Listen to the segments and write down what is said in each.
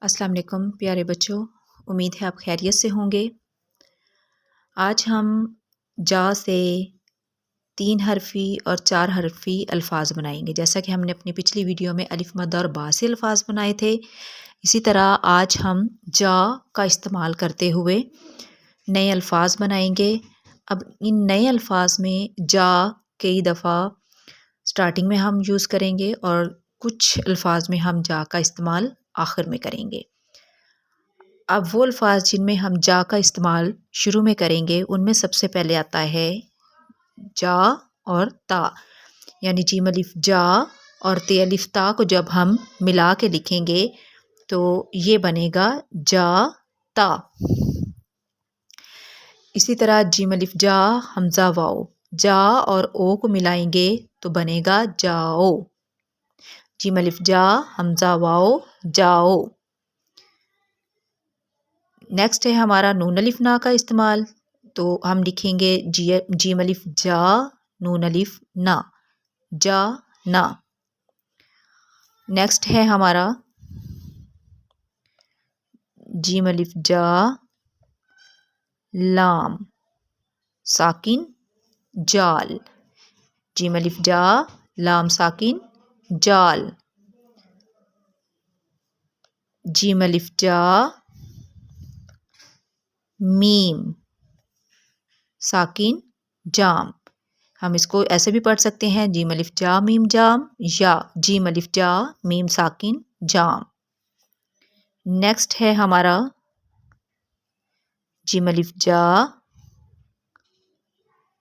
अस्सलाम वालेकुम प्यारे बच्चों, उम्मीद है आप खैरियत से होंगे। आज हम जा से 3 हरफ़ी और 4 हरफ़ी अल्फ़ाज बनाएंगे। जैसा कि हमने अपनी पिछली वीडियो में अलिफ मद और बा से अल्फ़ाज बनाए थे, इसी तरह आज हम जा का इस्तेमाल करते हुए नए अल्फ़ाज बनाएंगे। अब इन नए अल्फ़ाज में जा कई दफ़ा स्टार्टिंग में हम यूज़ करेंगे और कुछ अल्फ़ाज में हम जा का इस्तेमाल आखिर में करेंगे। अब वो अल्फ़ाज जिनमें हम जा का इस्तेमाल शुरू में करेंगे, उनमें सबसे पहले आता है जा और ता, यानी जीम अलिफ जा और ते अलिफ ता को जब हम मिला के लिखेंगे तो ये बनेगा जा ता। इसी तरह जीम अलिफ जा हमज़ा वाओ, जा और ओ को मिलाएंगे तो बनेगा जाओ। जीम अलिफ जा हमज़ा वाओ जाओ। नेक्स्ट है हमारा नून अलिफ ना का इस्तेमाल, तो हम लिखेंगे जीम अलिफ जा नून अलिफ ना, जा ना। नेक्स्ट है हमारा जीम अलिफ जा लाम साकिन जाल, जीम अलिफ जा लाम साकिन जाल। जीम अलिफ जा मीम साकिन जाम, हम इसको ऐसे भी पढ़ सकते हैं जीम अलिफ जा मीम जाम या जीम अलिफ जा मीम साकिन जाम। नेक्स्ट है हमारा जीम अलिफ जा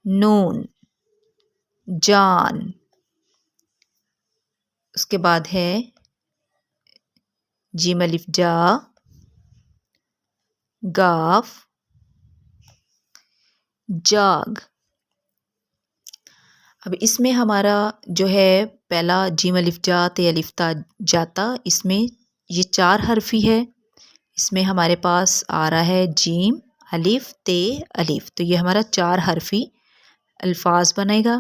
नून जान। उसके बाद है जीम अलिफ जा गाफ जाग। अब इसमें हमारा जो है पहला जीम अलिफ जा ते अलिफ ता जाता, इसमें ये 4 हरफी है। इसमें हमारे पास आ रहा है जीम अलिफ ते अलिफ, तो ये हमारा 4 हरफी अल्फाज बनेगा।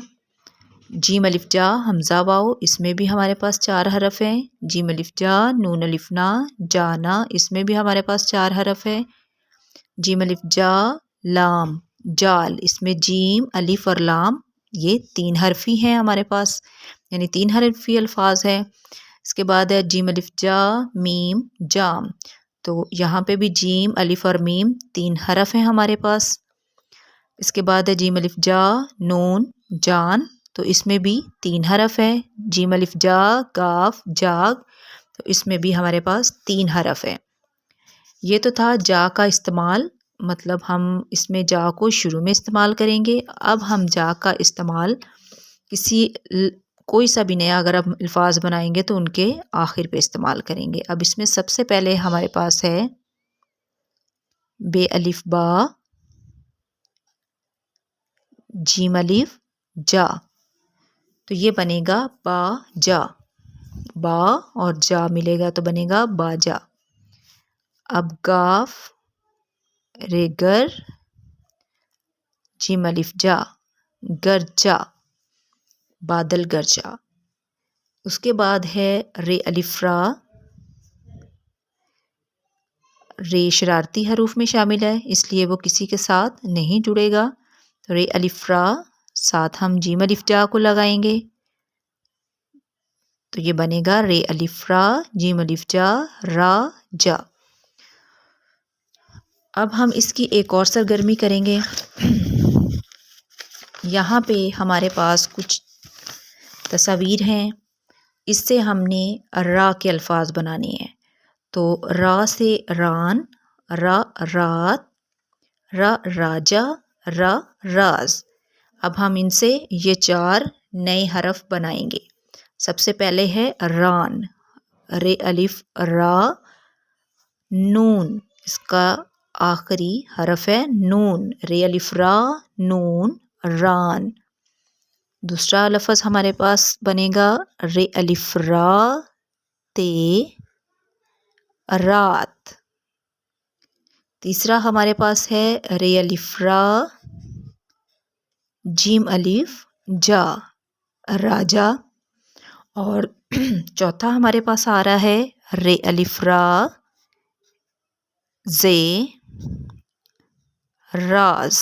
जीम अलिफ जा हमज़ा वाओ, इसमें भी हमारे पास 4 हरफ हैं। जीम अलिफ जा नून अलिफ ना जाना, इसमें भी हमारे पास 4 हरफ है। जीम अलिफ जा लाम जाल, इसमें जीम अलिफ और लाम ये 3 हरफी हैं हमारे पास, यानी 3 हरफी अल्फाज है। इसके बाद है जीम अलिफ जा मीम जाम, तो यहाँ पे भी जीम अलिफ और मीम 3 हरफ हैं हमारे पास। इसके बाद है जीम अलिफ जा नून जान, तो इसमें भी 3 हरफ है। जीम अलिफ जा गाफ जाग, तो इसमें भी हमारे पास 3 हरफ है। ये तो था जा का इस्तेमाल, मतलब हम इसमें जा को शुरू में इस्तेमाल करेंगे। अब हम जा का इस्तेमाल कोई सा भी नया अगर हम अल्फाज बनाएंगे तो उनके आखिर पे इस्तेमाल करेंगे। अब इसमें सबसे पहले हमारे पास है बे अलिफ बा जीम अलिफ जा, तो ये बनेगा बा जा, बा और जा मिलेगा तो बनेगा बाजा। अब गाफ रेगर जीम अलिफ जा गरजा बादल गरजा। उसके बाद है रे अलिफ रा, रे शरारती हरूफ में शामिल है इसलिए वो किसी के साथ नहीं जुड़ेगा, तो रे अलिफ रा साथ हम जीम अलिफ जा को लगाएंगे तो ये बनेगा रे अलिफ रा जीम अलिफ जा रा जा। अब हम इसकी एक और सरगर्मी करेंगे। यहाँ पे हमारे पास कुछ तस्वीर हैं, इससे हमने रा के अल्फाज बनाने हैं। तो रा से रान, रा रात, रा राजा, रा राज। अब हम इनसे ये 4 नए हरफ बनाएंगे। सबसे पहले है रान, रे अलिफ रा नून, इसका आखिरी हरफ है नून, रे अलिफ रा नून रान। दूसरा लफ्ज़ हमारे पास बनेगा रे अलिफ रा ते रात। तीसरा हमारे पास है रे अलिफ रा जीम अलिफ जा राजा। और चौथा हमारे पास आ रहा है रे अलिफ रा زے، راز،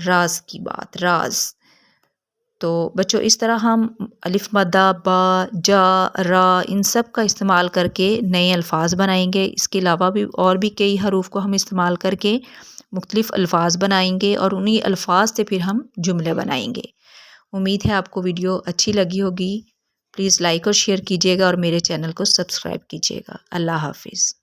راز کی بات، راز۔ تو بچوں اس طرح ہم الف مدہ، با، جا، را ان سب کا استعمال کر کے نئے الفاظ بنائیں گے۔ اس کے علاوہ بھی اور بھی کئی حروف کو ہم استعمال کر کے مختلف الفاظ بنائیں گے اور انہی الفاظ سے پھر ہم جملے بنائیں گے۔ امید ہے آپ کو ویڈیو اچھی لگی ہوگی۔ پلیز لائک اور شیئر کیجیے گا اور میرے چینل کو سبسکرائب کیجیے گا۔ اللہ حافظ۔